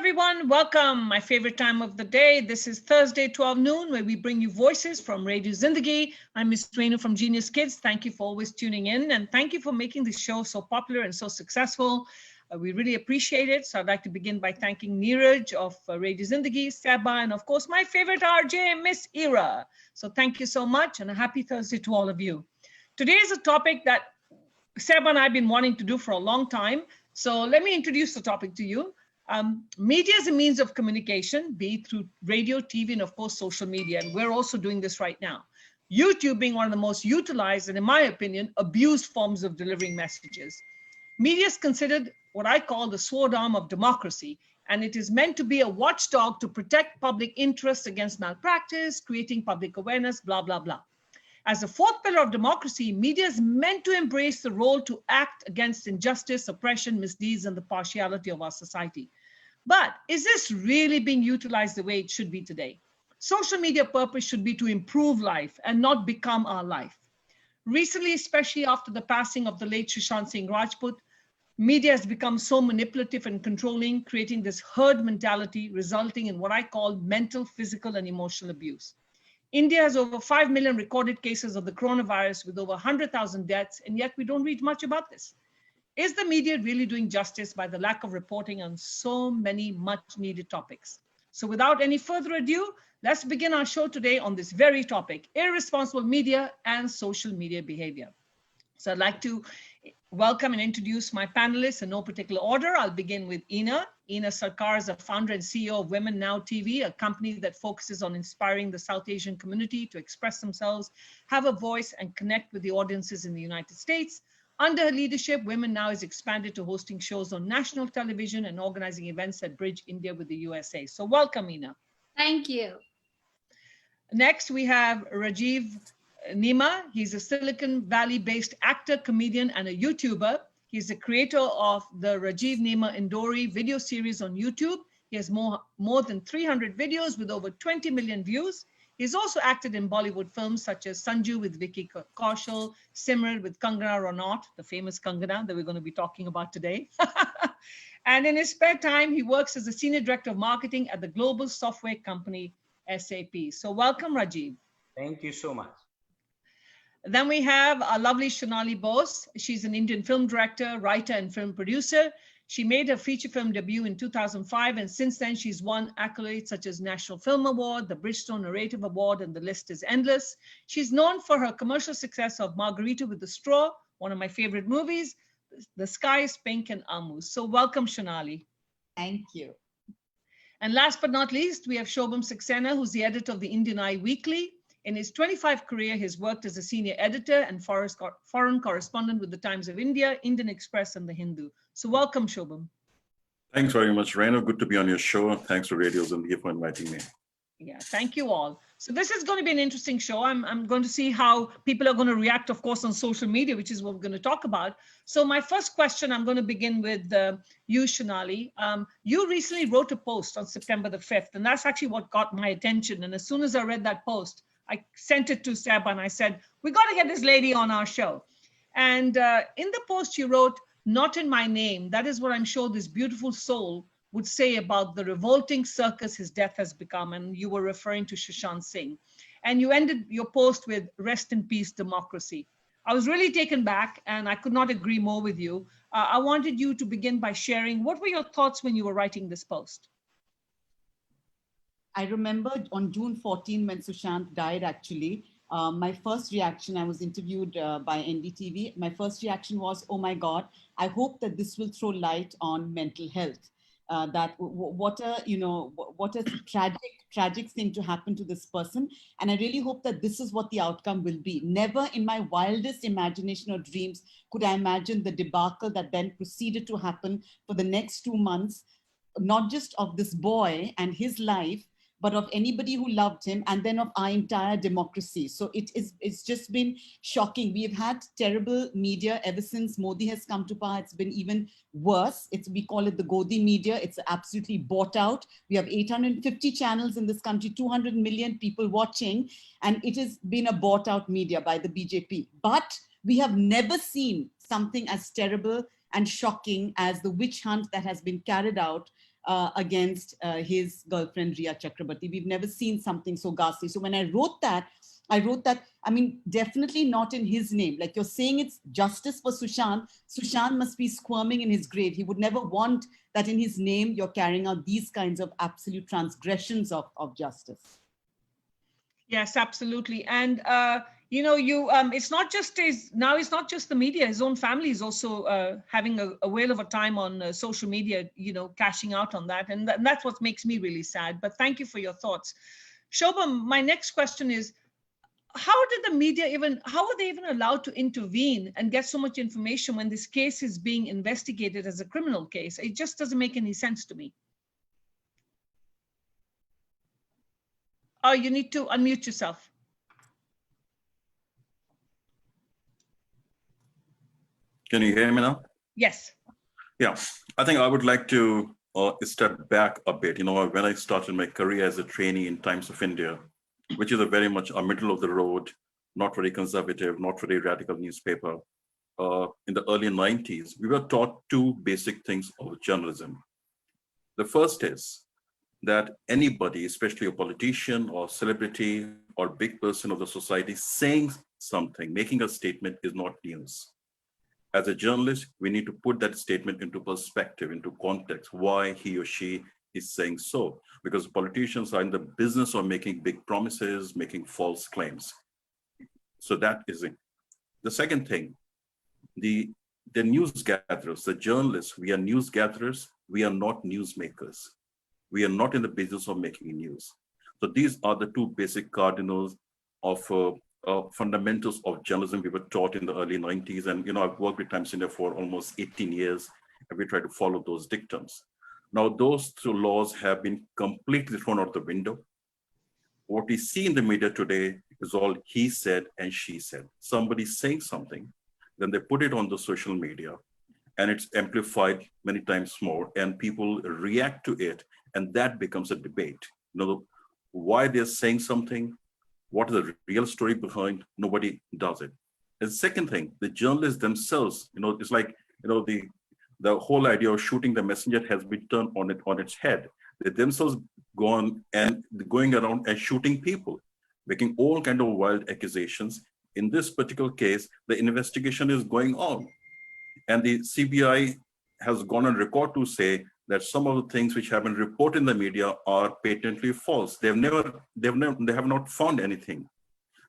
everyone. Welcome. My favorite time of the day. This is Thursday, 12 noon, where we bring you voices from Radio Zindagi. I'm Ms. Renu from Genius Kids. Thank you for always tuning in, and thank you for making this show so popular and so successful. We really appreciate it. So I'd like to begin by thanking Neeraj of Radio Zindagi, Seba, and of course, my favorite RJ, Miss Ira. So thank you so much, and a happy Thursday to all of you. Today is a topic that Seba and I have been wanting to do for a long time. So let me introduce the topic to you. Media is a means of communication, be it through radio, TV, and of course, social media. And we're also doing this right now. YouTube being one of the most utilized and, in my opinion, abused forms of delivering messages. Media is considered what I call the sword arm of democracy, and it is meant to be a watchdog to protect public interest against malpractice, creating public awareness, blah, blah, blah. As a fourth pillar of democracy, media is meant to embrace the role to act against injustice, oppression, misdeeds, and the partiality of our society. But is this really being utilized the way it should be today? Social media purpose should be to improve life and not become our life. Recently, especially after the passing of the late Sushants Singh Rajput, media has become so manipulative and controlling, creating this herd mentality, resulting in what I call mental, physical, and emotional abuse. India has over 5 million recorded cases of the coronavirus with over 100,000 deaths, and yet we don't read much about this. Is the media really doing justice by the lack of reporting on so many much needed topics? So without any further ado, let's begin our show today on this very topic, irresponsible media and social media behavior. So I'd like to welcome and introduce my panelists in no particular order. I'll begin with Ina. Ina Sarkar is a founder and CEO of Women Now TV, a company that focuses on inspiring the South Asian community to express themselves, have a voice, and connect with the audiences in the United States. Under her leadership, Women Now is expanded to hosting shows on national television and organizing events that bridge India with the USA. So welcome, Ina. Thank you. Next, we have Rajiv Nima. He's a Silicon Valley-based actor, comedian, and a YouTuber. He's the creator of the Rajiv Nima Indori video series on YouTube. He has more than 300 videos with over 20 million views. He's also acted in Bollywood films such as Sanju with Vicky Kaushal, Simran with Kangana Ranaut, the famous Kangana that we're going to be talking about today. And in his spare time, he works as a senior director of marketing at the global software company SAP. So welcome, Rajiv. Thank you so much. Then we have our lovely Shonali Bose. She's an Indian film director, writer, and film producer. She made her feature film debut in 2005, and since then she's won accolades such as National Film Award, the Bridgestone Narrative Award, and the list is endless. She's known for her commercial success of Margarita with a Straw, one of my favorite movies, The Sky is Pink, and Amu. So welcome, Shonali. Thank you. And last but not least, we have Shobham Saxena, who's the editor of the Indian Eye Weekly. In his 25 career, he's worked as a senior editor and foreign correspondent with the Times of India, Indian Express, and the Hindu. So welcome, Shobham. Thanks very much, Renu. Good to be on your show. Thanks to Radio Zindagi for inviting me. Yeah, thank you all. So this is going to be an interesting show. I'm going to see how people are going to react, of course, on social media, which is what we're going to talk about. So my first question, I'm going to begin with you, Shonali. You recently wrote a post on September the 5th, and that's actually what got my attention. And as soon as I read that post, I sent it to Seba and I said, we got to get this lady on our show. And in the post you wrote, "Not in my name." That is what I'm sure this beautiful soul would say about the revolting circus his death has become. And you were referring to Sushant Singh. And you ended your post with "Rest in peace, democracy." I was really taken back and I could not agree more with you. I wanted you to begin by sharing, what were your thoughts when you were writing this post? I remember on June 14, when Sushant died, actually, my first reaction, I was interviewed by NDTV. My first reaction was, oh my God, I hope that this will throw light on mental health. What a tragic thing to happen to this person. And I really hope that this is what the outcome will be. Never in my wildest imagination or dreams could I imagine the debacle that then proceeded to happen for the next 2 months, not just of this boy and his life, but of anybody who loved him, and then of our entire democracy. So it's just been shocking. We have had terrible media ever since Modi has come to power. It's been even worse. We call it the Godi media. It's absolutely bought out. We have 850 channels in this country, 200 million people watching, and it has been a bought out media by the BJP. But we have never seen something as terrible and shocking as the witch hunt that has been carried out against his girlfriend, Riya Chakrabarti. We've never seen something so ghastly. So when I wrote that, I mean, definitely not in his name. Like you're saying it's justice for Sushant. Sushant must be squirming in his grave. He would never want that in his name you're carrying out these kinds of absolute transgressions of justice. Yes, absolutely. And, it's not just it's not just the media. His own family is also having a whale of a time on social media, cashing out on that. And that's what makes me really sad. But thank you for your thoughts. Shobham, my next question is, how are they even allowed to intervene and get so much information when this case is being investigated as a criminal case? It just doesn't make any sense to me. Oh, you need to unmute yourself. Can you hear me now? Yes. Yeah, I think I would like to step back a bit. When I started my career as a trainee in Times of India, which is a very much a middle of the road, not very conservative, not very radical newspaper, in the early 90s, we were taught two basic things of journalism. The first is that anybody, especially a politician or celebrity or big person of the society, saying something, making a statement is not news. As a journalist, we need to put that statement into perspective, into context, why he or she is saying so. Because politicians are in the business of making big promises, making false claims. So that is it. The second thing, the news gatherers, the journalists, we are news gatherers, we are not newsmakers. We are not in the business of making news. So these are the two basic cardinals of fundamentals of journalism we were taught in the early 90s. And I've worked with Times India for almost 18 years, and we try to follow those dictums. Now, those two laws have been completely thrown out the window. What we see in the media today is all he said and she said. Somebody's saying something, then they put it on the social media, and it's amplified many times more, and people react to it, and that becomes a debate. Why they're saying something, what is the real story behind, nobody does it. And second thing, the journalists themselves, it's like, the whole idea of shooting the messenger has been turned on its head. They themselves going around and shooting people, making all kind of wild accusations. In this particular case, the investigation is going on, and the CBI has gone on record to say that some of the things which have been reported in the media are patently false. They have not found anything.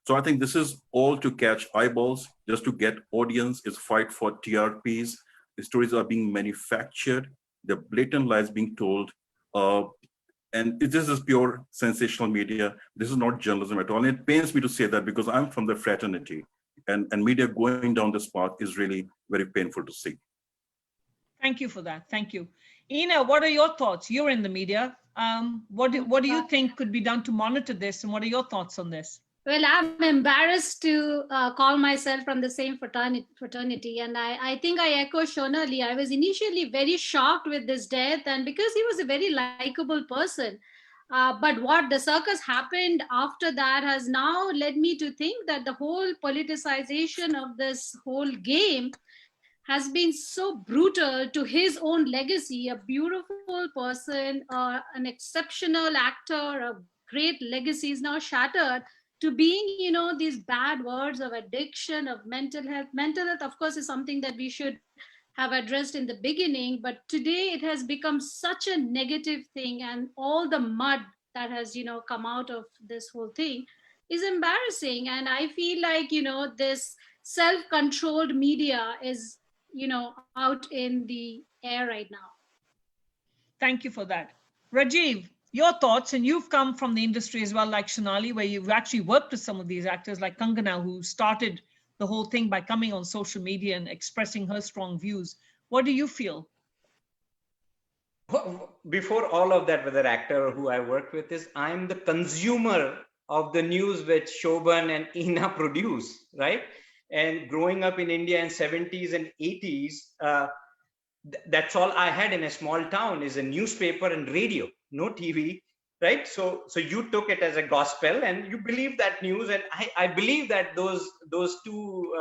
So I think this is all to catch eyeballs, just to get audience, is fight for TRPs. The stories are being manufactured, the blatant lies being told, and this is pure sensational media. This is not journalism at all. And it pains me to say that because I'm from the fraternity, and media going down this path is really very painful to see. Thank you for that. Thank you. Ina, what are your thoughts? You're in the media. What do you think could be done to monitor this, and what are your thoughts on this? Well, I'm embarrassed to call myself from the same fraternity. And I think I echo Shonali. I was initially very shocked with this death, and because he was a very likable person. But what the circus happened after that has now led me to think that the whole politicization of this whole game has been so brutal to his own legacy. A beautiful person, an exceptional actor, a great legacy is now shattered to being, these bad words of addiction, of mental health. Mental health, of course, is something that we should have addressed in the beginning, but today it has become such a negative thing, and all the mud that has, come out of this whole thing is embarrassing. And I feel like, this self-controlled media is, out in the air right now. Thank you for that. Rajiv, your thoughts, and you've come from the industry as well, like Shonali, where you've actually worked with some of these actors like Kangana, who started the whole thing by coming on social media and expressing her strong views. What do you feel? Before all of that, whether actor or who I work with, is I'm the consumer of the news which Shobhan and Ina produce, right? And growing up in India in 70s and 80s, that's all I had in a small town, is a newspaper and radio, no TV, right? So you took it as a gospel and you believe that news, and I believe that those two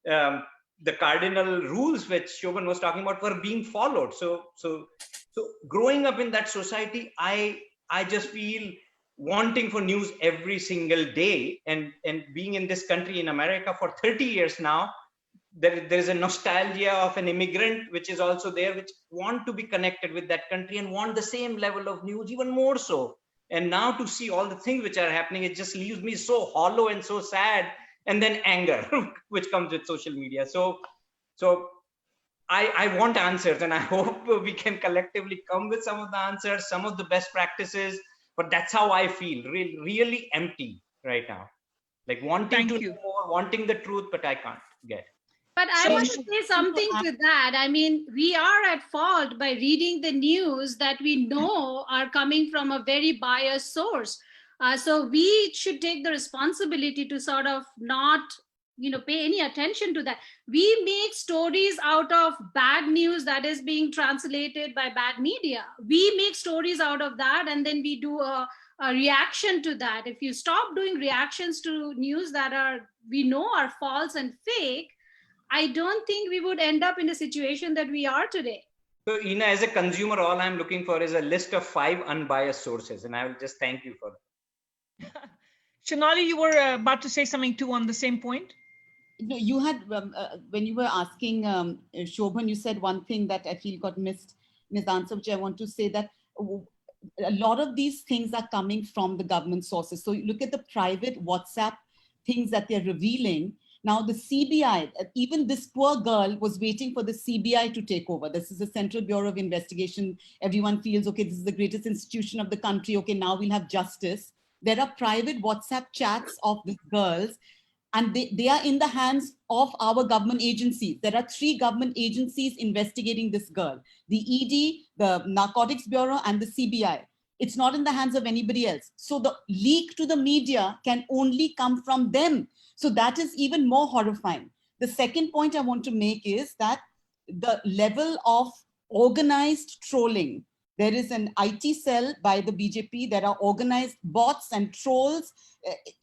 the cardinal rules which Shobhan was talking about were being followed. So growing up in that society, I just feel wanting for news every single day, and being in this country in America for 30 years now, there is a nostalgia of an immigrant which is also there, which want to be connected with that country and want the same level of news, even more so. And now to see all the things which are happening, it just leaves me so hollow and so sad, and then anger which comes with social media. So I want answers, and I hope we can collectively come with some of the answers, some of the best practices. But that's how I feel, really empty right now, like wanting to know more, wanting the truth, but I can't get. But I want to say something to that. I mean, we are at fault by reading the news that we know are coming from a very biased source. So we should take the responsibility to sort of not, pay any attention to that. We make stories out of bad news that is being translated by bad media. We make stories out of that, and then we do a reaction to that. If you stop doing reactions to news that we know are false and fake, I don't think we would end up in a situation that we are today. So, Ina, as a consumer, all I'm looking for is a list of 5 unbiased sources, and I will just thank you for that. Shonali, you were about to say something too on the same point. No, you had, when you were asking Shobhan, you said one thing that I feel got missed in his answer, which I want to say that a lot of these things are coming from the government sources. So you look at the private WhatsApp things that they're revealing. Now the CBI, even this poor girl was waiting for the CBI to take over. This is the Central Bureau of Investigation. Everyone feels, okay, this is the greatest institution of the country. Okay, now we'll have justice. There are private WhatsApp chats of these girls, and they are in the hands of our government agencies. There are 3 government agencies investigating this girl: the ED, the Narcotics Bureau, and the CBI. It's not in the hands of anybody else. So the leak to the media can only come from them. So that is even more horrifying. The second point I want to make is that the level of organized trolling, there is an IT cell by the BJP, there are organized bots and trolls.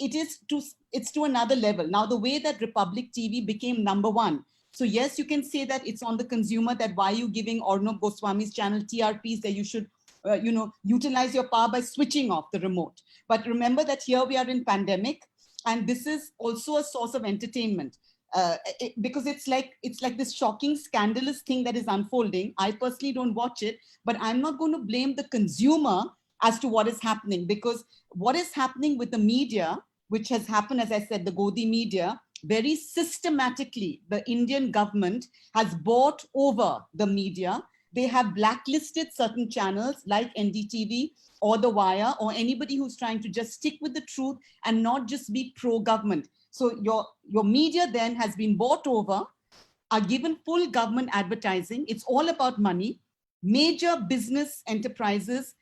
It's to another level. Now, the way that Republic TV became #1. So yes, you can say that it's on the consumer, that why are you giving Arnab Goswami's channel TRPs, that you should utilize your power by switching off the remote. But remember that here we are in pandemic, and this is also a source of entertainment. Because it's like this shocking, scandalous thing that is unfolding. I personally don't watch it, but I'm not going to blame the consumer as to what is happening, because what is happening with the media, which has happened, as I said, the Godi media, very systematically, the Indian government has bought over the media. They have blacklisted certain channels like NDTV or The Wire, or anybody who's trying to just stick with the truth and not just be pro-government. So your media then has been bought over, are given full government advertising. It's all about money. Major business enterprises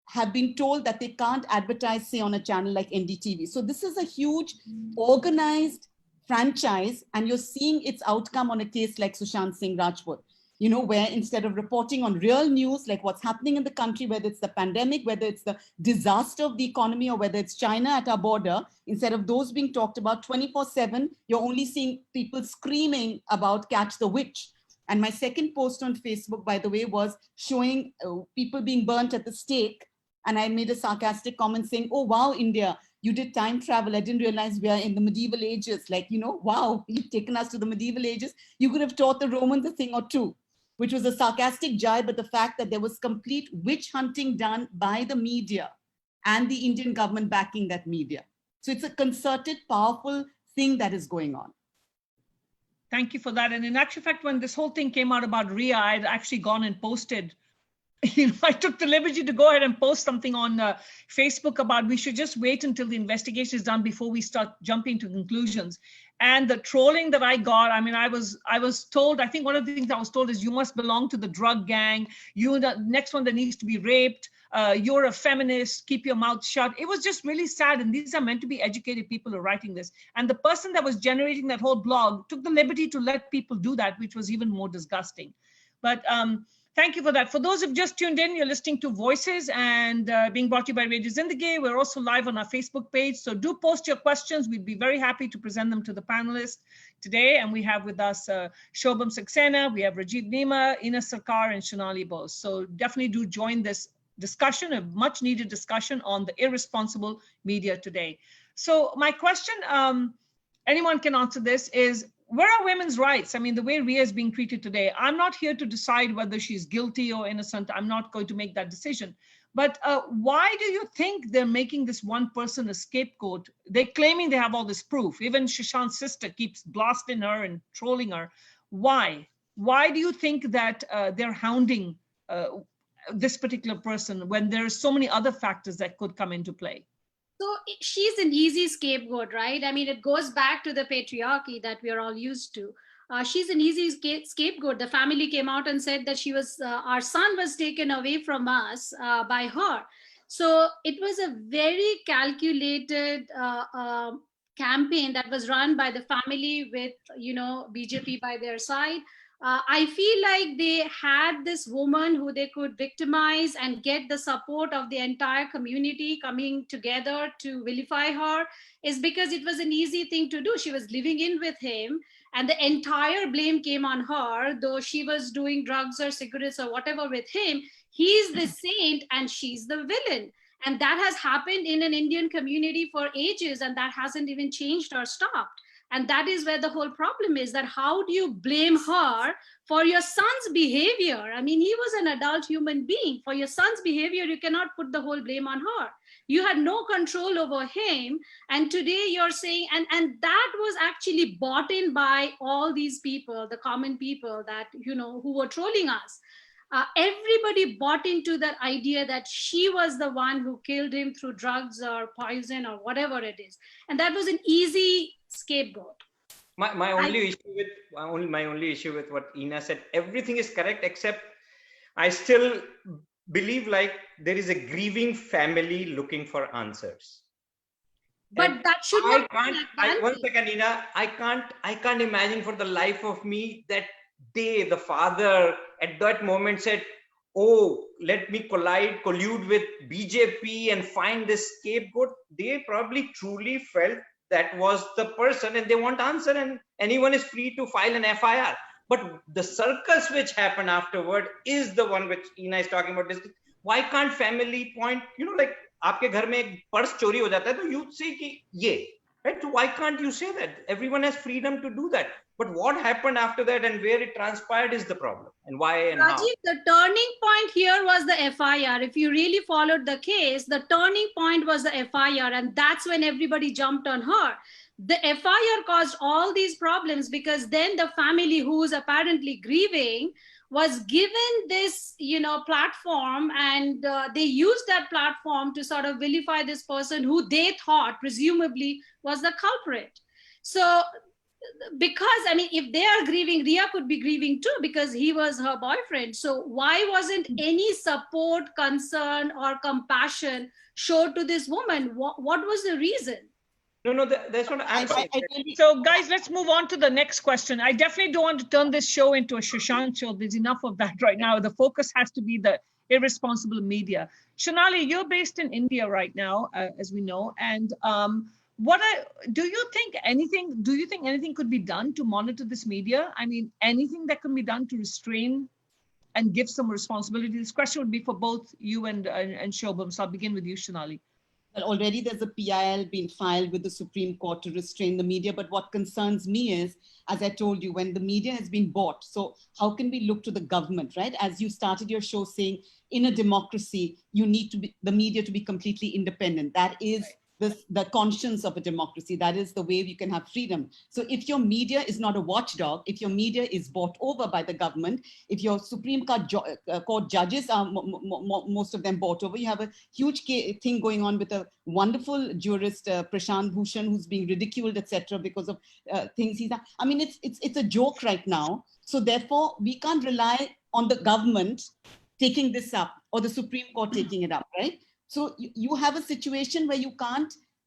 have been told that they can't advertise, say, on a channel like NDTV. So this is a huge organized franchise, and you're seeing its outcome on a case like Sushant Singh Rajput, where instead of reporting on real news, like what's happening in the country, whether it's the pandemic, whether it's the disaster of the economy, or whether it's China at our border, instead of those being talked about 24/7, you're only seeing people screaming about catch the witch. And my second post on Facebook, by the way, was showing people being burnt at the stake. And I made a sarcastic comment saying, oh, wow, India, you did time travel. I didn't realize we are in the medieval ages. Like, wow, you've taken us to the medieval ages. You could have taught the Romans a thing or two, which was a sarcastic jibe, but the fact that there was complete witch hunting done by the media and the Indian government backing that media. So it's a concerted, powerful thing that is going on. Thank you for that. And in actual fact, when this whole thing came out about Ria, I'd actually gone and posted, I took the liberty to go ahead and post something on Facebook about we should just wait until the investigation is done before we start jumping to conclusions. And the trolling that I got, I mean, I was told, I think one of the things I was told is you must belong to the drug gang. You're the next one that needs to be raped. You're a feminist, keep your mouth shut. It was just really sad. And these are meant to be educated people who are writing this. And the person that was generating that whole blog took the liberty to let people do that, which was even more disgusting. But thank you for that. For those who've just tuned in, you're listening to Voices and being brought to you by Radio Zindagi. We're also live on our Facebook page. So do post your questions. We'd be very happy to present them to the panelists. today. And we have with us Shobham Saxena, we have Rajiv Nima, Ina Sarkar, and Shonali Bose. So definitely do join this discussion, a much needed discussion on the irresponsible media today. So my question, anyone can answer this, is where are women's rights? I mean, the way Ria is being treated today, I'm not here to decide whether she's guilty or innocent. I'm not going to make that decision. But why do you think they're making this one person a scapegoat? They're claiming they have all this proof. Even Sushant's sister keeps blasting her and trolling her. Why? Why do you think that they're hounding this particular person when there's so many other factors that could come into play? So she's an easy scapegoat, right? I mean, it goes back to the patriarchy that we are all used to. She's an easy scapegoat. The family came out and said that she was, our son was taken away from us by her. So it was a very calculated campaign that was run by the family with, BJP by their side. I feel like they had this woman who they could victimize and get the support of the entire community coming together to vilify her, is because it was an easy thing to do. She was living in with him and the entire blame came on her, though she was doing drugs or cigarettes or whatever with him. He's the saint and she's the villain. And that has happened in an Indian community for ages, and that hasn't even changed or stopped. And that is where the whole problem is, that how do you blame her for your son's behavior? I mean, he was an adult human being. For your son's behavior, you cannot put the whole blame on her. You had no control over him. And today you're saying, and that was actually bought in by all these people, the common people that, who were trolling us. Everybody bought into that idea that she was the one who killed him through drugs or poison or whatever it is. And that was an easy scapegoat. My only issue with what Ina said, everything is correct, except I still believe like there is a grieving family looking for answers. But and that should not be one second, Ina, I can't imagine for the life of me that the father at that moment said, oh, let me collude with BJP and find this scapegoat. They probably truly felt that was the person and they want answer, and anyone is free to file an FIR. But the circus which happened afterward is the one which Ina is talking about. Why can't family point, like आपके घर में एक purse चोरी हो जाता है तो you say कि ये, right? So why can't you say that? Everyone has freedom to do that. But what happened after that and where it transpired is the problem, and why and Rajiv, how. the turning point here was the FIR. If you really followed the case, the turning point was the FIR, and that's when everybody jumped on her. The FIR caused all these problems because then the family who is apparently grieving was given this, platform, and they used that platform to sort of vilify this person who they thought presumably was the culprit. So because, I mean, if they are grieving, Ria could be grieving too because he was her boyfriend. So why wasn't any support, concern, or compassion showed to this woman? What was the reason? No, that's what I'm saying. So guys, let's move on to the next question. I definitely don't want to turn this show into a Sushant show. There's enough of that right now. The focus has to be the irresponsible media. Shonali, you're based in India right now, as we know. And do you think anything could be done to monitor this media? I mean, anything that can be done to restrain and give some responsibility? This question would be for both you and Shobham. So I'll begin with you, Shonali. Well, already there's a PIL being filed with the Supreme Court to restrain the media. But what concerns me is, as I told you, when the media has been bought, so how can we look to the government, right? As you started your show saying, in a democracy, you need the media to be completely independent. That is the conscience of a democracy. That is the way you can have freedom. So if your media is not a watchdog, if your media is bought over by the government, if your Supreme Court judges are most of them bought over, you have a huge thing going on with a wonderful jurist, Prashant Bhushan, who's being ridiculed, etc., because of things he's done. I mean, it's a joke right now. So therefore, we can't rely on the government taking this up or the Supreme Court taking it up, right? So you have a situation where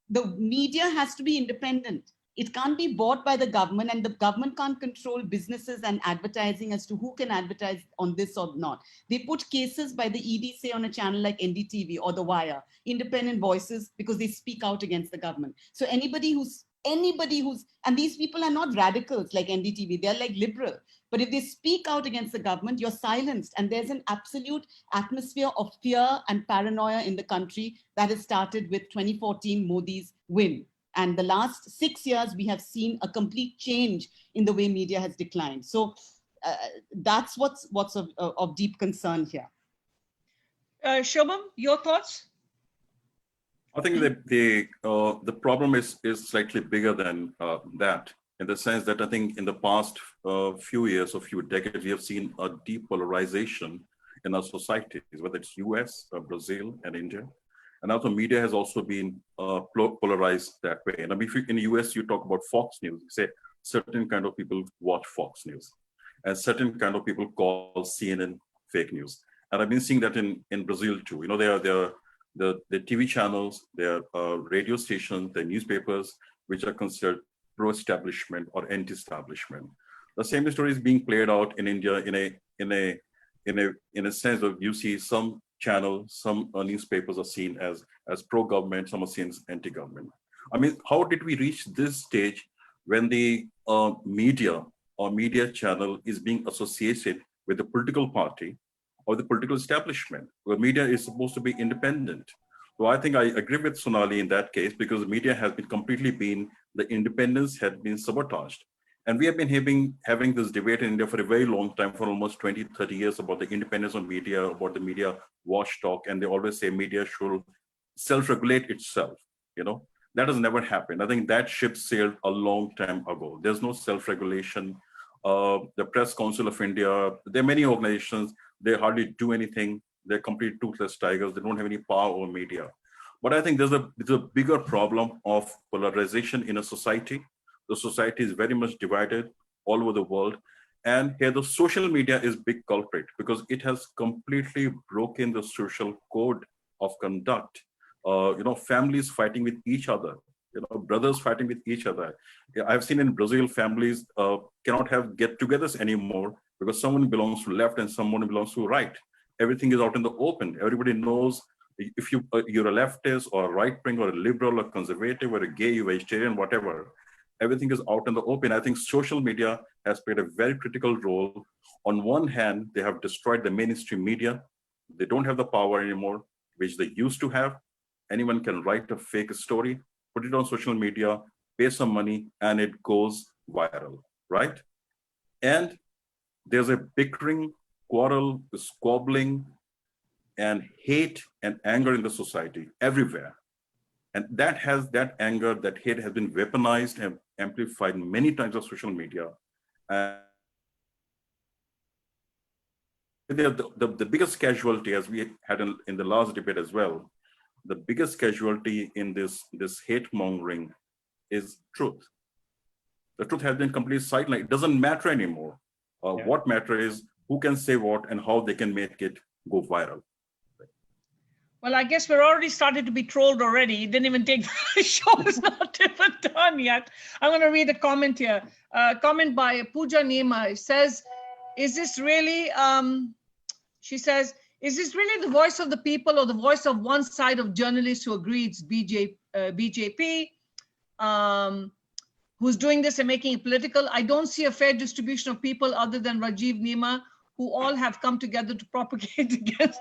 the media has to be independent. It can't be bought by the government, and the government can't control businesses and advertising as to who can advertise on this or not. They put cases by the ED, say on a channel like NDTV or The Wire, independent voices, because they speak out against the government. So anybody who's anybody and these people are not radicals like NDTV, they're like liberal. But if they speak out against the government, you're silenced. And there's an absolute atmosphere of fear and paranoia in the country that has started with 2014 Modi's win. And the last 6 years, we have seen a complete change in the way media has declined. So that's what's of deep concern here. Shobham, your thoughts? I think that the problem is slightly bigger than that, in the sense that I think in the past few years or few decades, we have seen a deep polarization in our societies, whether it's US, Brazil, and India. And also media has also been polarized that way. And I mean, if in the US, you talk about Fox News, you say certain kind of people watch Fox News, and certain kind of people call CNN fake news. And I've been seeing that in Brazil too. You know, there are the TV channels, there are radio stations, there are newspapers, which are considered pro-establishment or anti-establishment. The same story is being played out in India in a sense of, you see some channels, some newspapers are seen as pro-government, some are seen as anti-government. I mean, how did we reach this stage when the media or media channel is being associated with the political party or the political establishment, where media is supposed to be independent? So I think I agree with Sonali in that case, because the media has been the independence had been sabotaged. And we have been having this debate in India for a very long time, for almost 20, 30 years, about the independence of media, about the media watchdog. And they always say media should self-regulate itself, you know. That has never happened. I think that ship sailed a long time ago. There's no self-regulation. The Press Council of India, there are many organizations, they hardly do anything. They're complete toothless tigers. They don't have any power over media. But I think there's a bigger problem of polarization in a society. The society is very much divided all over the world. And here the social media is big culprit, because it has completely broken the social code of conduct. Families fighting with each other, brothers fighting with each other. I've seen in Brazil, families cannot have get-togethers anymore because someone belongs to left and someone belongs to right. Everything is out in the open. Everybody knows if you're a leftist or a right-wing or a liberal or conservative or a gay, you're vegetarian, whatever. Everything is out in the open. I think social media has played a very critical role. On one hand, they have destroyed the mainstream media. They don't have the power anymore, which they used to have. Anyone can write a fake story, put it on social media, pay some money, and it goes viral, right? And there's a bickering, quarrel, squabbling, and hate and anger in the society everywhere. And that anger, that hate has been weaponized and amplified many times on social media. And the biggest casualty, as we had in the last debate as well, the biggest casualty in this hate mongering is truth. The truth has been completely sidelined. It doesn't matter anymore. What matters is who can say what and how they can make it go viral. Well, I guess we're already started to be trolled already. It didn't even take, the show is not even done yet. I'm going to read a comment here. Comment by Pooja Nema. It says, is this really, she says, is this really the voice of the people or the voice of one side of journalists who agree it's BJP who's doing this and making it political? I don't see a fair distribution of people other than Rajiv Nema, who all have come together to propagate against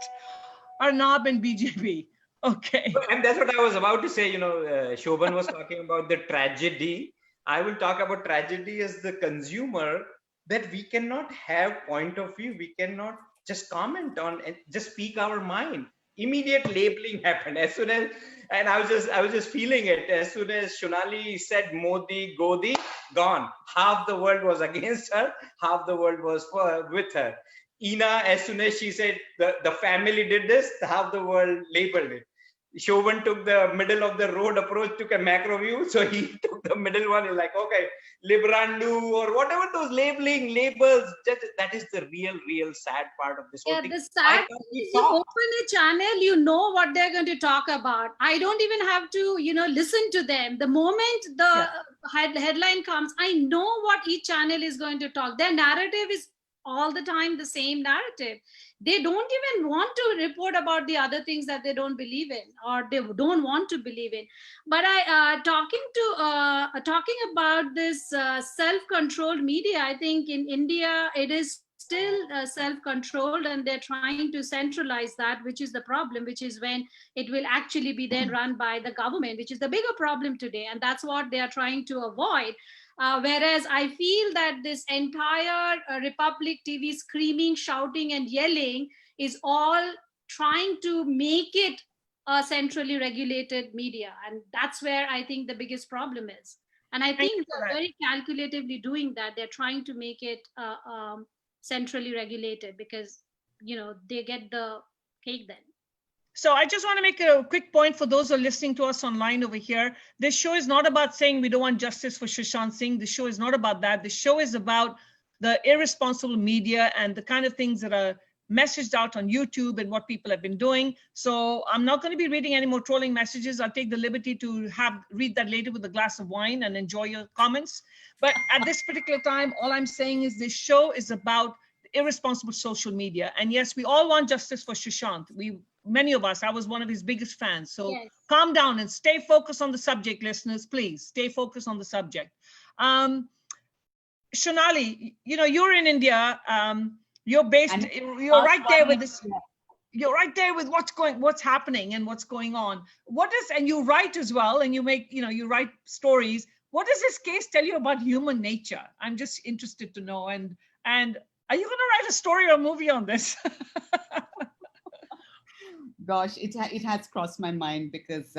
Arnab and BJP. Okay. And that's what I was about to say. Shobhan was talking about the tragedy. I will talk about tragedy as the consumer, that we cannot have point of view. We cannot just comment on and just speak our mind. Immediate labeling happened as soon as, and I was just feeling it. As soon as Shonali said Modi, Godi, gone. Half the world was against her, half the world was with her. Ina, as soon as she said the family did this, half the world labeled it. Shobhan took the middle of the road approach, took a macro view. So he took the middle one. He's like, okay, Librandu or whatever those labels. That is the real sad part of this whole thing. The sad thing is you open a channel, you know what they're going to talk about. I don't even have to, listen to them. The moment the headline comes, I know what each channel is going to talk. Their narrative is all the time the same narrative. They don't even want to report about the other things that they don't believe in or they don't want to believe in. But talking about this self-controlled media, I think in India it is still self-controlled, and they're trying to centralize that, which is the problem, which is when it will actually be then run by the government, which is the bigger problem today, and that's what they are trying to avoid. Whereas I feel that this entire Republic TV screaming, shouting, and yelling is all trying to make it a centrally regulated media. And that's where I think the biggest problem is. And I think they're very calculatively doing that. They're trying to make it centrally regulated because, they get the cake then. So I just want to make a quick point for those who are listening to us online over here. This show is not about saying we don't want justice for Sushant Singh. The show is not about that. The show is about the irresponsible media and the kind of things that are messaged out on YouTube and what people have been doing. So I'm not going to be reading any more trolling messages. I'll take the liberty to read that later with a glass of wine and enjoy your comments. But at this particular time, all I'm saying is this show is about irresponsible social media. And yes, we all want justice for Sushant. Many of us, I was one of his biggest fans. So yes. Calm down and stay focused on the subject, listeners, please. Stay focused on the subject. Shonali, you're in India. You're based, you're right there with this. You're right there with what's happening and what's going on. And you write as well, and you make, you write stories. What does this case tell you about human nature? I'm just interested to know. And are you going to write a story or a movie on this? Gosh, it has crossed my mind because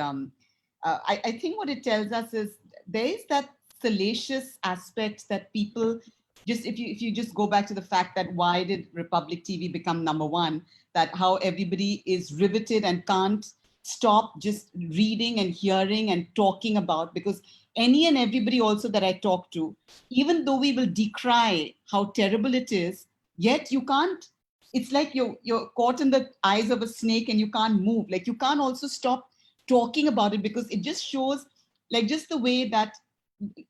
I think what it tells us is there is that salacious aspect that people just, if you just go back to the fact that why did Republic TV become #1, that how everybody is riveted and can't stop just reading and hearing and talking about, because any and everybody also that I talk to, even though we will decry how terrible it is, yet you can't. It's like you're caught in the eyes of a snake and you can't move. Like you can't also stop talking about it because it just shows like just the way that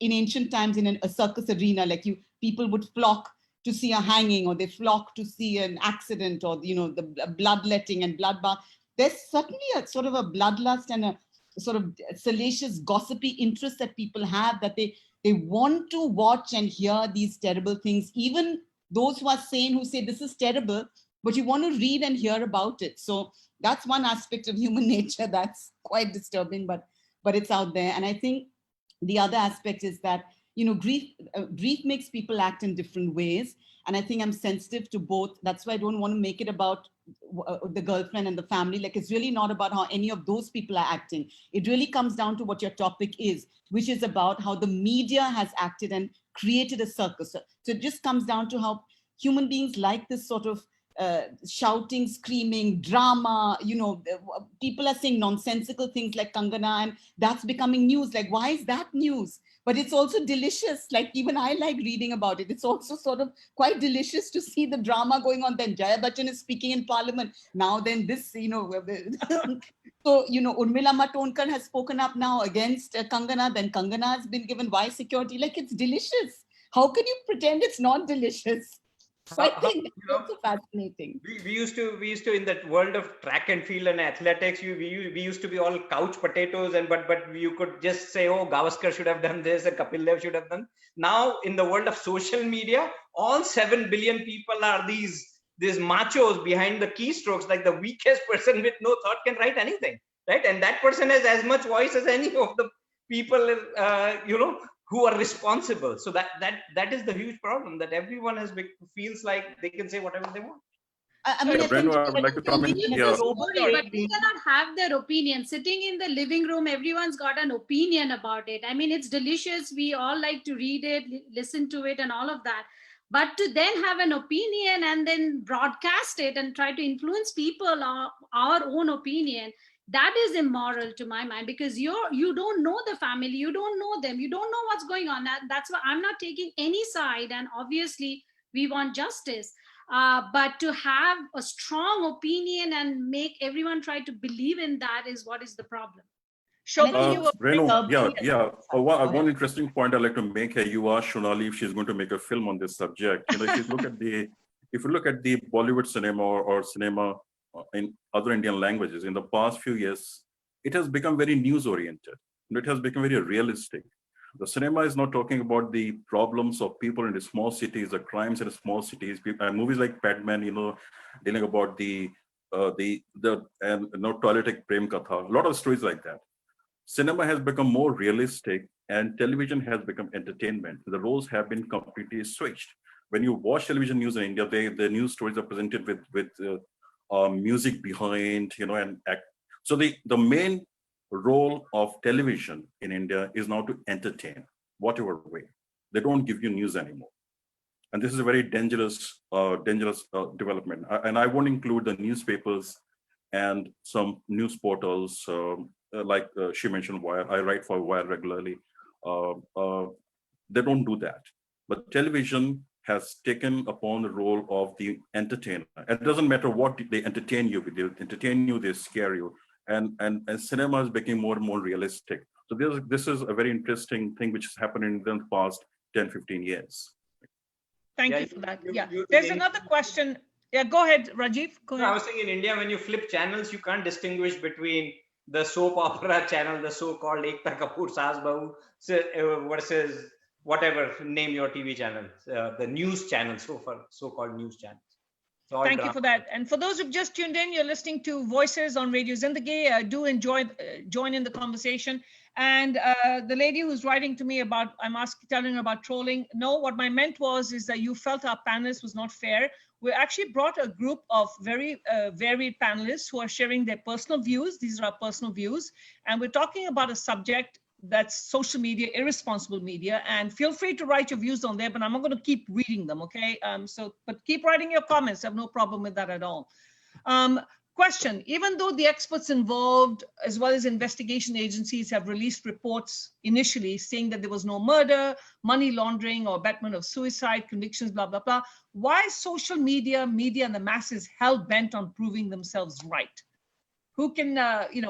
in ancient times in a circus arena, like people would flock to see a hanging, or they flock to see an accident, or the bloodletting and bloodbath. There's certainly a sort of a bloodlust and a sort of salacious gossipy interest that people have, that they want to watch and hear these terrible things, even those who are sane, who say this is terrible, but you want to read and hear about it. So that's one aspect of human nature that's quite disturbing, but it's out there. And I think the other aspect is that, grief makes people act in different ways. And I think I'm sensitive to both. That's why I don't want to make it about the girlfriend and the family. Like, it's really not about how any of those people are acting. It really comes down to what your topic is, which is about how the media has acted and created a circus. So it just comes down to how human beings like this sort of shouting, screaming, drama. People are saying nonsensical things like Kangana, and that's becoming news. Like, why is that news? But it's also delicious. Like, even I like reading about it. It's also sort of quite delicious to see the drama going on. Then Jaya Bachchan is speaking in Parliament. Now then this, So, Urmila Matondkar has spoken up now against Kangana. Then Kangana has been given Y security. Like, it's delicious. How can you pretend it's not delicious? So I think that's also fascinating. We used to in that world of track and field and athletics, we used to be all couch potatoes, but you could just say, oh, Gavaskar should have done this and Kapil Dev should have done. Now in the world of social media, all 7 billion people are these machos behind the keystrokes. Like, the weakest person with no thought can write anything, right? And that person has as much voice as any of the people, who are responsible. So that is the huge problem, that everyone feels like they can say whatever they want. I would like to comment here. But they cannot have their opinion. Sitting in the living room, everyone's got an opinion about it. I mean, it's delicious. We all like to read it, listen to it and all of that. But to then have an opinion and then broadcast it and try to influence people our own opinion, that is immoral to my mind, because you don't know the family, you don't know them, you don't know what's going on. That's why I'm not taking any side, and obviously we want justice. But to have a strong opinion and make everyone try to believe in that is what is the problem. Renu, one interesting point I'd like to make here. You asked Shonali if she's going to make a film on this subject. If you look at the If you look at the Bollywood cinema or cinema in other Indian languages, in the past few years, it has become very news oriented. It has become very realistic. The cinema is not talking about the problems of people in the small cities, the crimes in the small cities. Movies like Padman, dealing about the toiletic prem katha, a lot of stories like that. Cinema has become more realistic, and television has become entertainment. The roles have been completely switched. When you watch television news in India, the news stories are presented with music behind, and act. So the main role of television in India is now to entertain, whatever way. They don't give you news anymore, and this is a very dangerous development. And I won't include the newspapers and some news portals like she mentioned Wire. I write for Wire regularly. They don't do that, but television has taken upon the role of the entertainer. It doesn't matter what they entertain you with. They entertain you, they scare you, and cinema is becoming more and more realistic. So this is a very interesting thing which has happened in the past 10, 15 years. Thank you for that. There's another question. Yeah, go ahead, Rajiv. Go ahead. I was saying in India, when you flip channels, you can't distinguish between the soap opera channel, the so-called Ekta Kapoor Saas Bahu versus whatever name your TV channel, the news channel, so-called news channels. Thank you for that. And for those who've just tuned in, you're listening to Voices on Radio Zindagi. Do enjoy, join in the conversation. And the lady who's writing to me about, telling her about trolling. No, what I meant is that you felt our panelists was not fair. We actually brought a group of very varied panelists who are sharing their personal views. These are our personal views. And we're talking about a subject that's social media, irresponsible media, and feel free to write your views on there, but I'm not going to keep reading them, okay? But keep writing your comments. I have no problem with that at all. Question, even though the experts involved, as well as investigation agencies, have released reports initially saying that there was no murder, money laundering, or abetment of suicide, convictions, blah, blah, blah, why is social media, and the masses hell-bent on proving themselves right? Who can,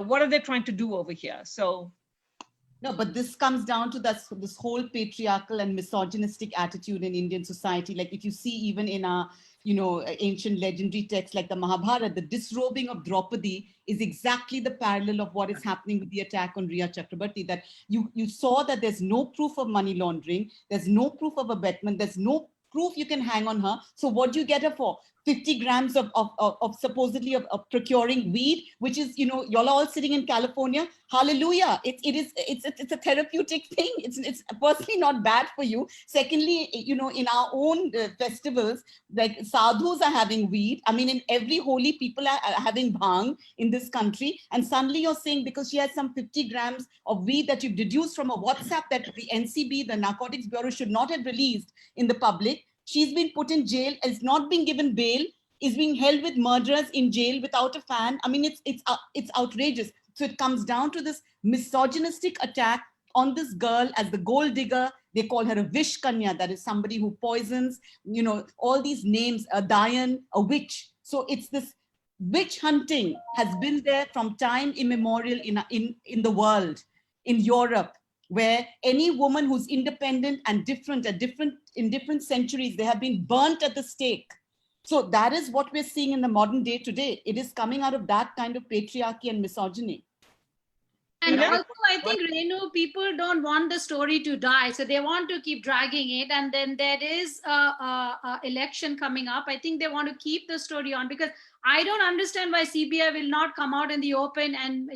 what are they trying to do over here? So. No, but this comes down to this whole patriarchal and misogynistic attitude in Indian society. Like if you see even in our, ancient legendary texts like the Mahabharata, the disrobing of Draupadi is exactly the parallel of what is happening with the attack on Riya Chakrabarti, that you saw that there's no proof of money laundering, there's no proof of abetment, there's no proof you can hang on her. So what do you get her for? 50 grams of supposedly of procuring weed, which is, y'all are all sitting in California. Hallelujah. It's a therapeutic thing. It's personally not bad for you. Secondly, in our own festivals, like sadhus are having weed. I mean, in every holy, people are having bhang in this country. And suddenly you're saying because she has some 50 grams of weed that you've deduced from a WhatsApp that the NCB, the Narcotics Bureau, should not have released in the public. She's been put in jail, is not being given bail, is being held with murderers in jail without a fan. I mean, it's outrageous. So it comes down to this misogynistic attack on this girl as the gold digger. They call her a Vish Kanya, that is somebody who poisons, all these names, a Dayan, a witch. So it's this witch hunting has been there from time immemorial in the world, in Europe, where any woman who's independent and different in different centuries, they have been burnt at the stake. So that is what we're seeing in the modern day today. It is coming out of that kind of patriarchy and misogyny. And also, I think, Renu, people don't want the story to die. So they want to keep dragging it. And then there is a election coming up. I think they want to keep the story on, because I don't understand why CBI will not come out in the open and,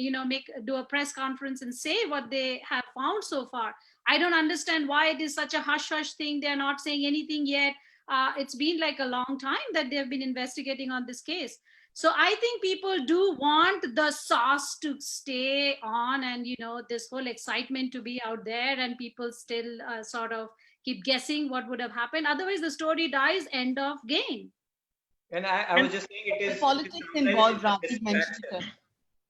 do a press conference and say what they have found so far. I don't understand why it is such a hush-hush thing. They're not saying anything yet. It's been like a long time that they've been investigating on this case. So I think people do want the sauce to stay on and, this whole excitement to be out there, and people still sort of keep guessing what would have happened. Otherwise, the story dies, end of game. And I was just saying it is... The politics involved, Ravi mentioned it.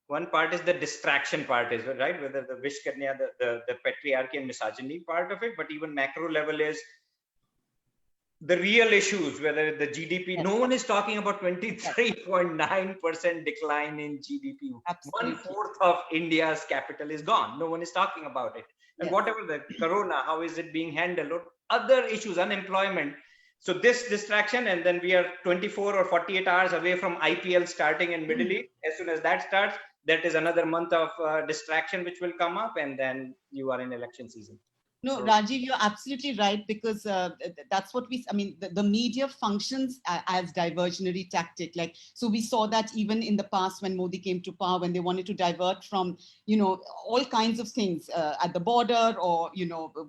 One part is the distraction part, is right? Whether the Vish Kanya, the patriarchy and misogyny part of it, but even macro level is the real issues, whether the GDP, yes. No one is talking about 23.9% decline in GDP. Absolutely. 1/4 of India's capital is gone. No one is talking about it. And yes. Whatever the corona, how is it being handled, or other issues, unemployment. So this distraction, and then we are 24 or 48 hours away from IPL starting in Middle East. As soon as that starts, that is another month of distraction which will come up, and then you are in election season. No, So- Rajiv, you're absolutely right, because that's what I mean, the media functions as diversionary tactic. Like, so we saw that even in the past when Modi came to power, when they wanted to divert from, all kinds of things at the border, or,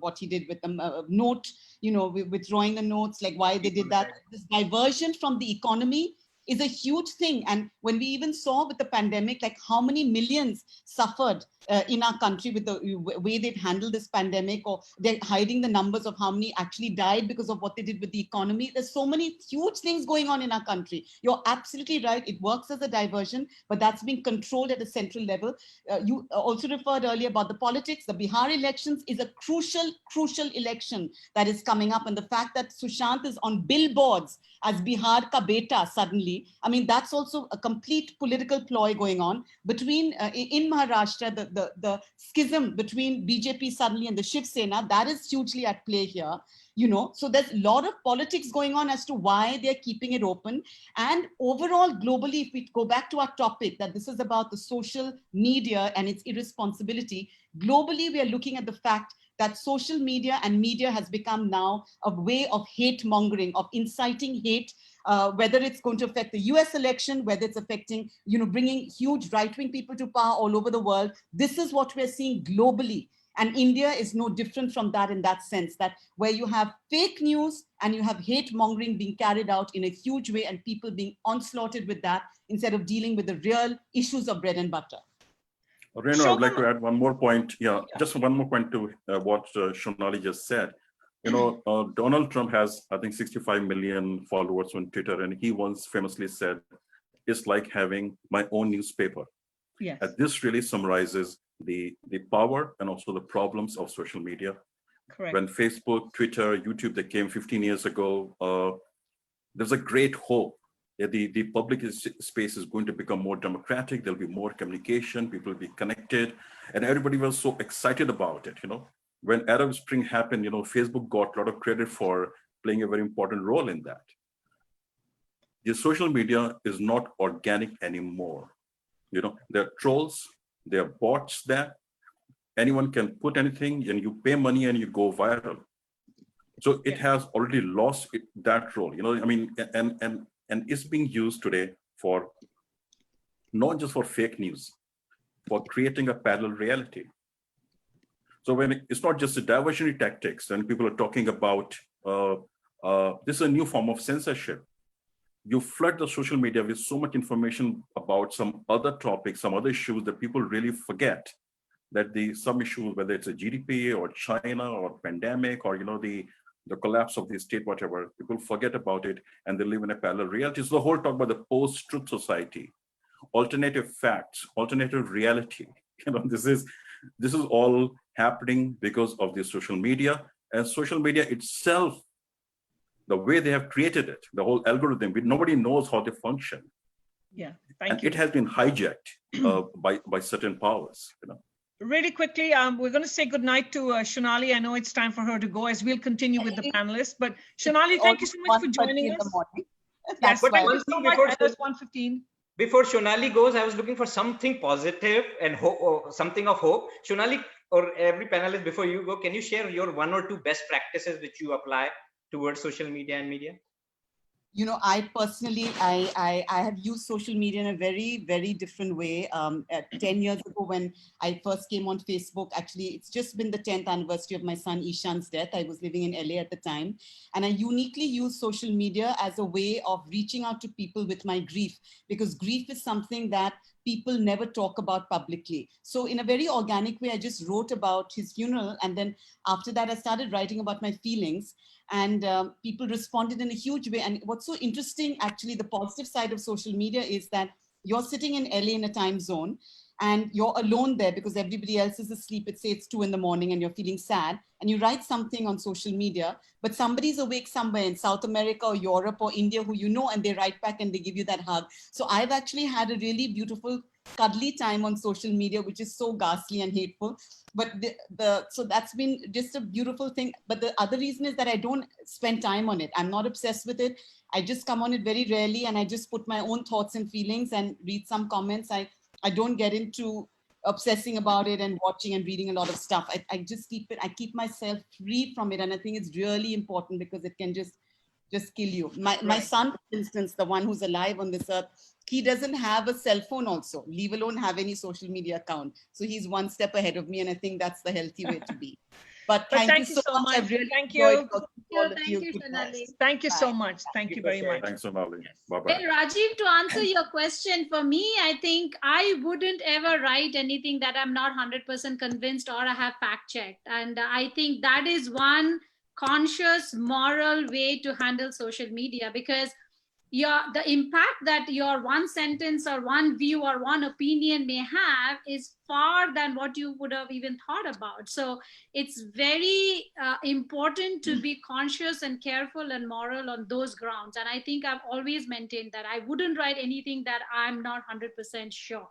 what he did with the note, withdrawing the notes, like why they did that. This diversion from the economy is a huge thing. And when we even saw with the pandemic, like how many millions suffered in our country with the way they've handled this pandemic, or they're hiding the numbers of how many actually died because of what they did with the economy. There's so many huge things going on in our country. You're absolutely right. It works as a diversion, but that's being controlled at a central level. You also referred earlier about the politics. The Bihar elections is a crucial election that is coming up. And the fact that Sushant is on billboards as Bihar ka beta suddenly, I mean, that's also a complete political ploy going on between, in Maharashtra, the schism between BJP suddenly and the Shiv Sena, that is hugely at play here. So there's a lot of politics going on as to why they're keeping it open. And overall, globally, if we go back to our topic, that this is about the social media and its irresponsibility, globally, we are looking at the fact that social media and media has become now a way of hate mongering, of inciting hate, whether it's going to affect the US election, whether it's affecting, bringing huge right-wing people to power all over the world. This is what we're seeing globally. And India is no different from that, in that sense, that where you have fake news and you have hate mongering being carried out in a huge way, and people being onslaughted with that instead of dealing with the real issues of bread and butter. Renu, I would like to add one more point. Yeah, just one more point to what Shonali just said. Donald Trump has, I think, 65 million followers on Twitter, and he once famously said, "It's like having my own newspaper." Yes. And this really summarizes the power and also the problems of social media. Correct. When Facebook, Twitter, YouTube, they came 15 years ago, there's a great hope that the public space is going to become more democratic. There'll be more communication, people will be connected, and everybody was so excited about it. When Arab Spring happened, Facebook got a lot of credit for playing a very important role in that. The social media is not organic anymore. There are trolls, there are bots there. Anyone can put anything, and you pay money and you go viral. So it has already lost that role, and it's being used today for not just for fake news, for creating a parallel reality. So when it's not just the diversionary tactics, and people are talking about this is a new form of censorship. You flood the social media with so much information about some other topics, some other issues that people really forget that some issues, whether it's a GDP or China or pandemic or the collapse of the state, whatever, people forget about it and they live in a parallel reality. So the whole talk about the post-truth society, alternative facts, alternative reality, this is all happening because of the social media, and social media itself, the way they have created it, the whole algorithm, nobody knows how they function. Yeah, thank you. It has been hijacked by certain powers. Really quickly, we're going to say goodnight to Shonali. I know it's time for her to go, as we'll continue with the panelists. But Shonali, thank you so much for joining us. Yes, But thank one you so thing much. before- It's 1:15. Before Shonali goes, I was looking for something positive and something of hope. Shonali, or every panelist, before you go, can you share your one or two best practices which you apply towards social media and media? I personally, I have used social media in a very, very different way. 10 years ago, when I first came on Facebook, actually, it's just been the 10th anniversary of my son Ishan's death. I was living in LA at the time. And I uniquely used social media as a way of reaching out to people with my grief, because grief is something that people never talk about publicly. So in a very organic way, I just wrote about his funeral. And then after that, I started writing about my feelings. And people responded in a huge way. And what's so interesting, actually, the positive side of social media is that you're sitting in LA in a time zone and you're alone there because everybody else is asleep. It's, say it's 2 in the morning and you're feeling sad, and you write something on social media, but somebody's awake somewhere in South America or Europe or India who and they write back and they give you that hug. So I've actually had a really beautiful cuddly time on social media, which is so ghastly and hateful. But so that's been just a beautiful thing. But the other reason is that I don't spend time on it. I'm not obsessed with it. I just come on it very rarely, and I just put my own thoughts and feelings and read some comments. I don't get into obsessing about it and watching and reading a lot of stuff. I just I keep myself free from it. And I think it's really important because it can just kill you. My son, for instance, the one who's alive on this earth, he doesn't have a cell phone also, leave alone have any social media account. So he's one step ahead of me. And I think that's the healthy way to be. But thank you so much. I've really thank enjoyed you. all of Thank you. you, Sonali. Thank you so much. Thank you very much. Thanks, Sonali. Bye-bye. Well, Rajiv, to answer your question, for me, I think I wouldn't ever write anything that I'm not 100% convinced or I have fact checked. And I think that is one conscious, moral way to handle social media, because the impact that your one sentence or one view or one opinion may have is far than what you would have even thought about. So it's very important to be conscious and careful and moral on those grounds. And I think I've always maintained that I wouldn't write anything that I'm not 100% sure.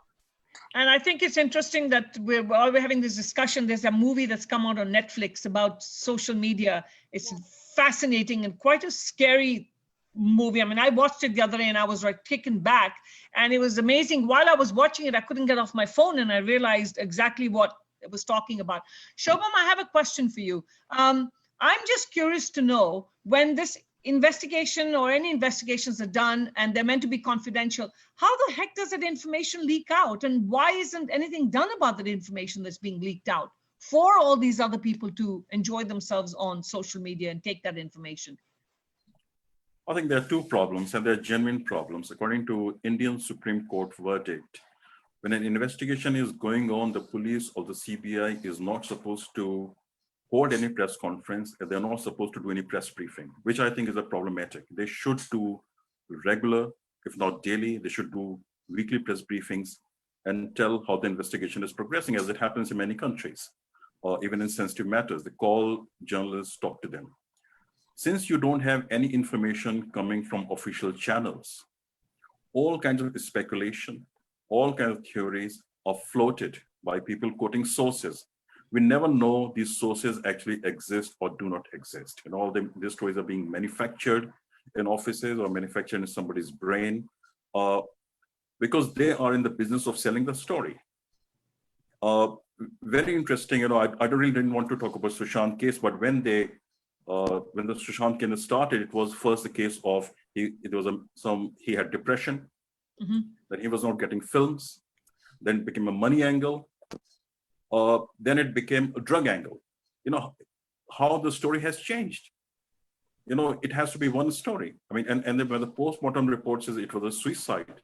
And I think it's interesting that while we're having this discussion, there's a movie that's come out on Netflix about social media. It's fascinating and quite a scary movie. I mean, I watched it the other day and I was like taken back, and it was amazing. While I was watching it, I couldn't get off my phone and I realized exactly what it was talking about. Shobham, I have a question for you. I'm just curious to know, when this investigation or any investigations are done and they're meant to be confidential, how the heck does that information leak out? And why isn't anything done about that information that's being leaked out for all these other people to enjoy themselves on social media and take that information? I think there are two problems, and they're genuine problems. According to Indian Supreme Court verdict, when an investigation is going on, the police or the CBI is not supposed to hold any press conference, and they're not supposed to do any press briefing, which I think is a problematic. They should do regular, if not daily, they should do weekly press briefings and tell how the investigation is progressing, as it happens in many countries, or even in sensitive matters. They call journalists, talk to them. Since you don't have any information coming from official channels, all kinds of speculation, all kinds of theories are floated by people quoting sources. We never know these sources actually exist or do not exist. And all these stories are being manufactured in offices or manufactured in somebody's brain, because they are in the business of selling the story. Very interesting, I really didn't want to talk about Sushant case, but when the Sushant case started, it was first the case of he had depression, then he was not getting films, then it became a money angle, then it became a drug angle. How the story has changed. It has to be one story. I mean, and then when the postmortem report says it was a suicide,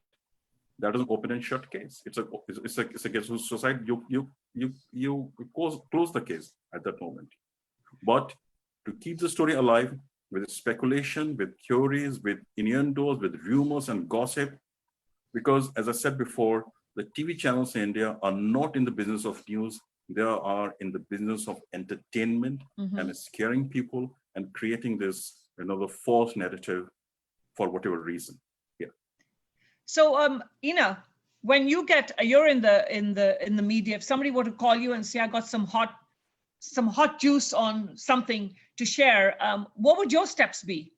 that is an open and shut case. It's a case of suicide. You close the case at that moment. But to keep the story alive with speculation, with theories, with innuendos, with rumors and gossip, because as I said before, the TV channels in India are not in the business of news. They are in the business of entertainment and scaring people and creating this false narrative for whatever reason. Yeah. So, Ina, when you're in the media, if somebody were to call you and say, I got some hot juice on something to share, what would your steps be?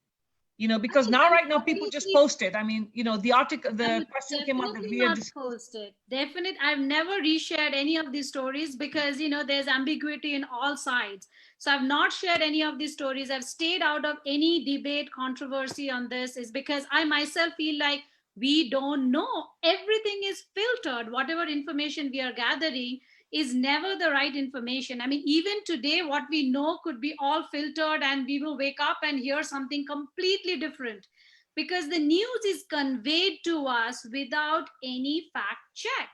Because right now people just post it. I mean, the article, the question came up that we are just posted. Definitely, I've never reshared any of these stories because there's ambiguity in all sides. So I've not shared any of these stories. I've stayed out of any debate, controversy on this, is because I myself feel like we don't know. Everything is filtered. Whatever information we are gathering is never the right information. I mean, even today, what we know could be all filtered and we will wake up and hear something completely different because the news is conveyed to us without any fact check.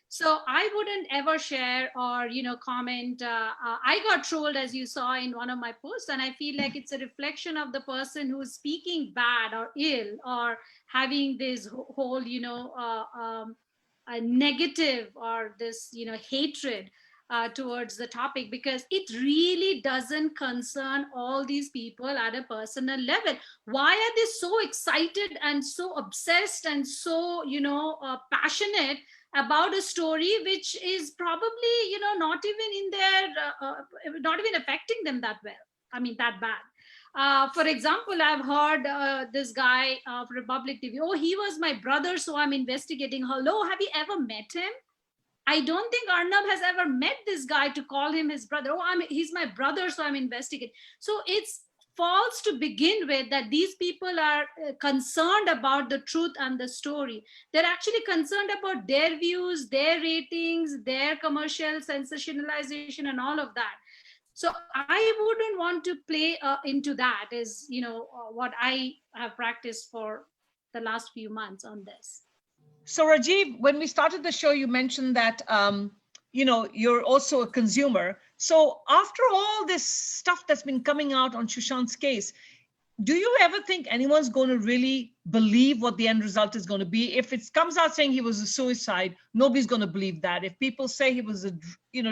So I wouldn't ever share or, comment. I got trolled, as you saw in one of my posts, and I feel like it's a reflection of the person who's speaking bad or ill or having this whole, a negative or this hatred. towards the topic, because it really doesn't concern all these people at a personal level. Why are they so excited and so obsessed and so, passionate about a story which is probably, not even in their, not even affecting them that well? I mean, that bad. For example, I've heard this guy of Republic TV, oh, he was my brother, so I'm investigating. Hello, have you ever met him? I don't think Arnab has ever met this guy to call him his brother. Oh, he's my brother, so I'm investigating. So it's false to begin with that these people are concerned about the truth and the story. They're actually concerned about their views, their ratings, their commercial sensationalization, and all of that. So I wouldn't want to play into that, is what I have practiced for the last few months on this. So Rajiv, when we started the show, you mentioned that, you're also a consumer. So after all this stuff that's been coming out on Sushant's case, do you ever think anyone's going to really believe what the end result is going to be? If it comes out saying he was a suicide, nobody's going to believe that. If people say he was,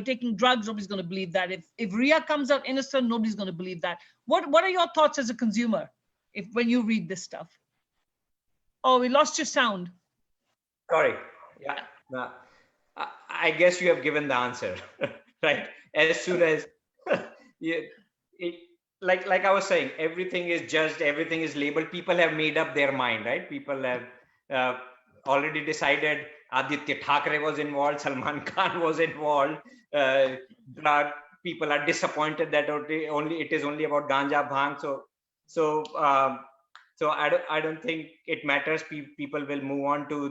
taking drugs, nobody's going to believe that. If Ria comes out innocent, nobody's going to believe that. What are your thoughts as a consumer when you read this stuff? Oh, we lost your sound. Sorry. Yeah. No. I guess you have given the answer, right? As soon as like I was saying, everything is judged, everything is labeled. People have made up their mind, right? People have already decided Aditya Thackeray was involved, Salman Khan was involved. People are disappointed that it is only about ganja bhang. So I don't think it matters. People will move on to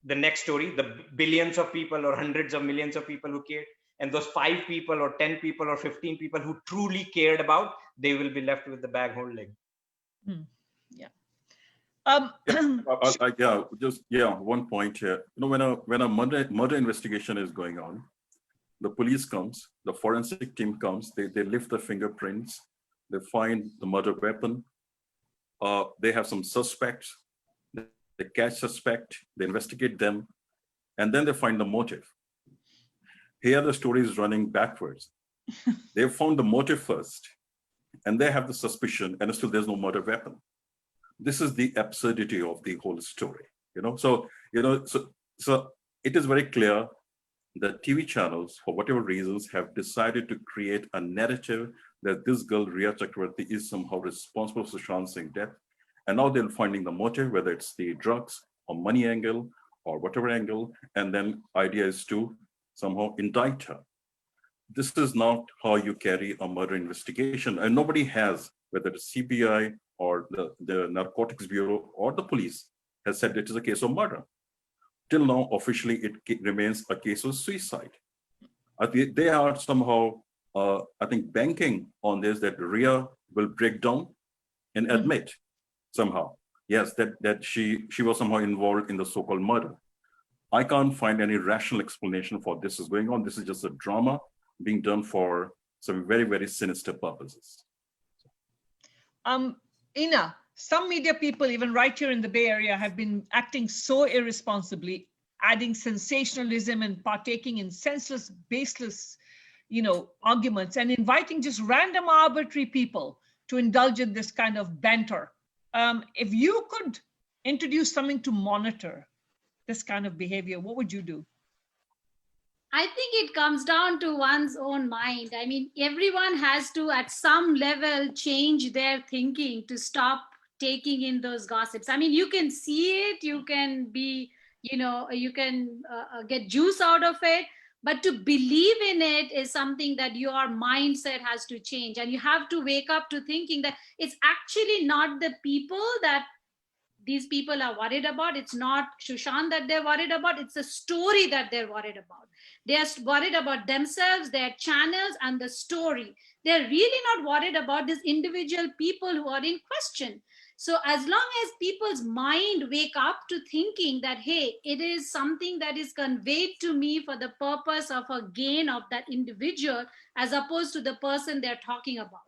the next story. The billions of people or hundreds of millions of people who cared, and those 5 people or 10 people or 15 people who truly cared about, they will be left with the bag holding. Yeah. One point here. When a murder investigation is going on, the police comes, the forensic team comes, they lift the fingerprints, they find the murder weapon, they have some suspects, they catch suspect, they investigate them, and then they find the motive. Here the story is running backwards. They found the motive first, and they have the suspicion, and still there's no murder weapon. This is the absurdity of the whole story. So it is very clear that TV channels, for whatever reasons, have decided to create a narrative that this girl, Ria Chakravarti, is somehow responsible for Sushant Singh's death. And now they're finding the motive, whether it's the drugs or money angle or whatever angle, and then idea is to somehow indict her. This is not how you carry a murder investigation. And nobody has, whether it's CBI or the Narcotics Bureau or the police, has said it is a case of murder. Till now, officially, it remains a case of suicide. They are somehow, I think, banking on this, that Ria will break down and admit somehow, yes, that she was somehow involved in the so-called murder. I can't find any rational explanation for this is going on. This is just a drama being done for some very, very sinister purposes. Ina, some media people, even right here in the Bay Area, have been acting so irresponsibly, adding sensationalism and partaking in senseless, baseless, arguments, and inviting just random arbitrary people to indulge in this kind of banter. If you could introduce something to monitor this kind of behavior, what would you do? I think it comes down to one's own mind. I mean, everyone has to, at some level, change their thinking to stop taking in those gossips. I mean, you can see it, you can be, you can get juice out of it, but to believe in it is something that your mindset has to change. And you have to wake up to thinking that it's actually not the people that these people are worried about. It's not Sushant that they're worried about. It's the story that they're worried about. They're worried about themselves, their channels, and the story. They're really not worried about these individual people who are in question. So as long as people's mind wake up to thinking that, hey, it is something that is conveyed to me for the purpose of a gain of that individual, as opposed to the person they're talking about.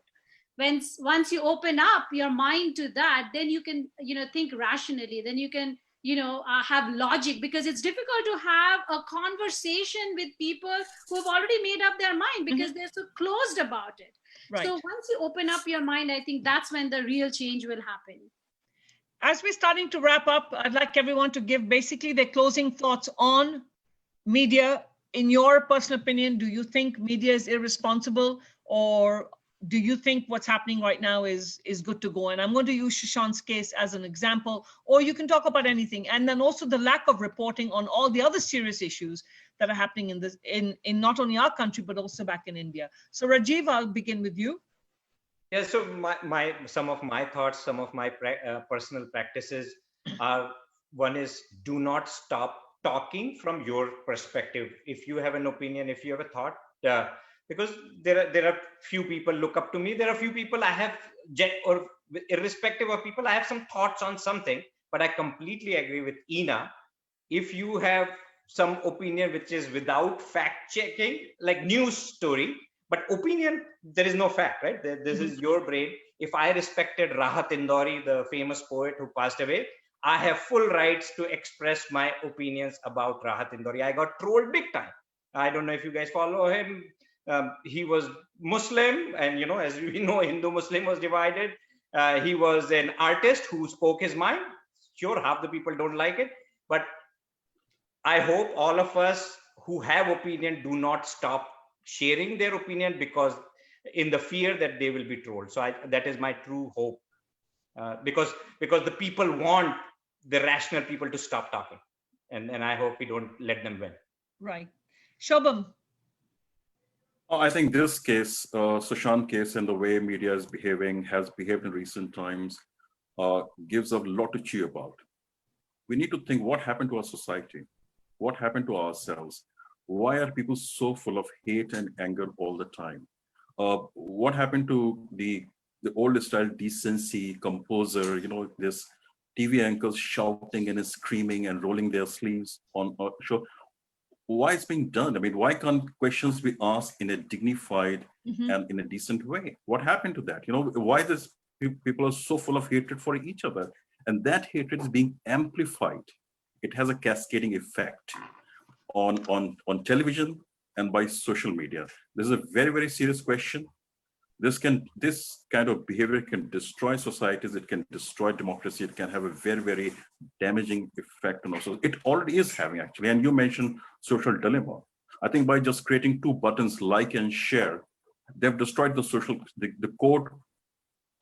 Once you open up your mind to that, then you can think rationally. Then you can have logic, because it's difficult to have a conversation with people who have already made up their mind because they're so closed about it. Right. So once you open up your mind, I think that's when the real change will happen. As we're starting to wrap up, I'd like everyone to give basically their closing thoughts on media. In your personal opinion, do you think media is irresponsible, or do you think what's happening right now is good to go? And I'm going to use Sushant's case as an example, or you can talk about anything. And then also the lack of reporting on all the other serious issues that are happening in not only our country, but also back in India. So Rajiv, I'll begin with you. Yeah, so some of my thoughts, some of my personal practices are, one is, do not stop talking from your perspective. If you have an opinion, if you have a thought, because there are few people look up to me. There are few people I have, or irrespective of people, I have some thoughts on something, but I completely agree with Ina. If you have some opinion which is without fact checking, like news story, but opinion, there is no fact, right? This is your brain. If I respected Rahat Indori, the famous poet who passed away, I have full rights to express my opinions about Rahat Indori. I got trolled big time. I don't know if you guys follow him. He was Muslim, and as we know, Hindu-Muslim was divided. He was an artist who spoke his mind. Sure, half the people don't like it, but I hope all of us who have opinion do not stop sharing their opinion, because in the fear that they will be trolled. So that is my true hope, because the people want the rational people to stop talking, and I hope we don't let them win. Right. Shobham. I think this case, Sushant case, and the way media has behaved in recent times, gives a lot to chew about. We need to think, what happened to our society? What happened to ourselves? Why are people so full of hate and anger all the time? What happened to the old style decency, composer, this TV anchors shouting and screaming and rolling their sleeves on a show? Why it's being done? I mean, why can't questions be asked in a dignified and in a decent way? What happened to that? Why people are so full of hatred for each other? And that hatred is being amplified. It has a cascading effect on television and by social media. This is a very, very serious question. This kind of behavior can destroy societies. It can destroy democracy. It can have a very, very damaging effect on us. It already is having, actually. And you mentioned social dilemma. I think by just creating two buttons, like and share, they've destroyed the code,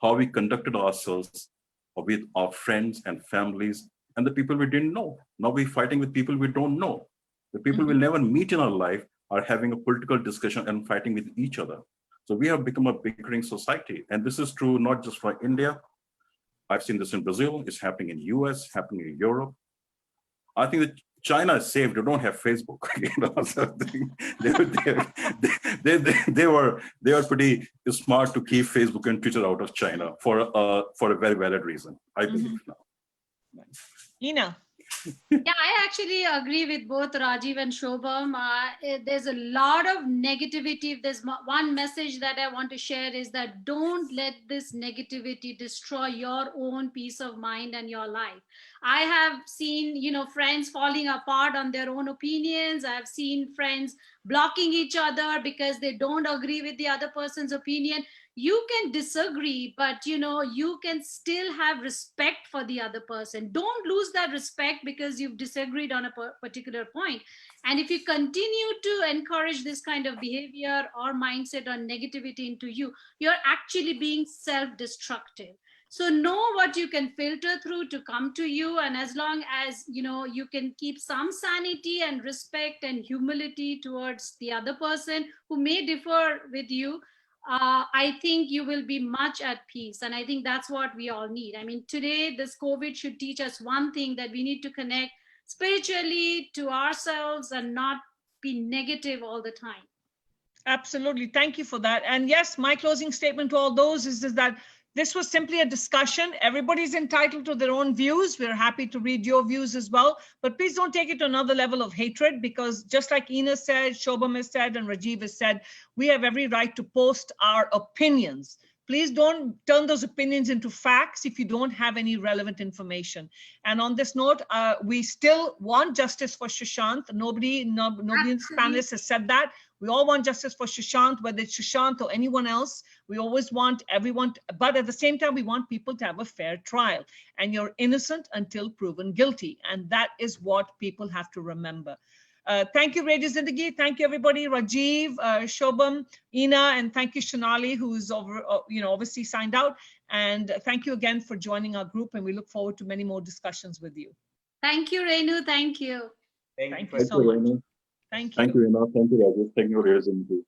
how we conducted ourselves with our friends and families and the people we didn't know. Now we're fighting with people we don't know. The people we'll never meet in our life are having a political discussion and fighting with each other. So we have become a bickering society. And this is true not just for India. I've seen this in Brazil. It's happening in US, happening in Europe. I think that China is safe. They don't have Facebook. So they were pretty smart to keep Facebook and Twitter out of China for a very valid reason, I believe now. Ina. Yeah, I actually agree with both Rajiv and Shobham. There's a lot of negativity. If there's one message that I want to share, is that don't let this negativity destroy your own peace of mind and your life. I have seen, friends falling apart on their own opinions. I've seen friends blocking each other because they don't agree with the other person's opinion. You can disagree, but you can still have respect for the other person. Don't lose that respect because you've disagreed on a particular point. And if you continue to encourage this kind of behavior or mindset or negativity into you, you're actually being self-destructive. So know what you can filter through to come to you. And as long as, you can keep some sanity and respect and humility towards the other person who may differ with you, I think you will be much at peace. And I think that's what we all need. I mean, today, this COVID should teach us one thing, that we need to connect spiritually to ourselves and not be negative all the time. Absolutely. Thank you for that. And yes, my closing statement to all those is that this was simply a discussion. Everybody's entitled to their own views. We're happy to read your views as well. But please don't take it to another level of hatred, because just like Ina said, Shobham has said, and Rajiv has said, we have every right to post our opinions. Please don't turn those opinions into facts if you don't have any relevant information. And on this note, we still want justice for Sushant. Nobody in this panelist has said that. We all want justice for Sushant, whether it's Sushant or anyone else. We always want everyone, but at the same time, we want people to have a fair trial. And you're innocent until proven guilty. And that is what people have to remember. Thank you, Radio Zindagi. Thank you, everybody. Rajiv, Shobham, Ina, and thank you, Shonali, who's obviously signed out. And thank you again for joining our group. And we look forward to many more discussions with you. Thank you, Renu. Thank you. Thank you so much. Thank you. Thank you, Ina. Thank you, Rajesh. Thank you, Radio Zindagi.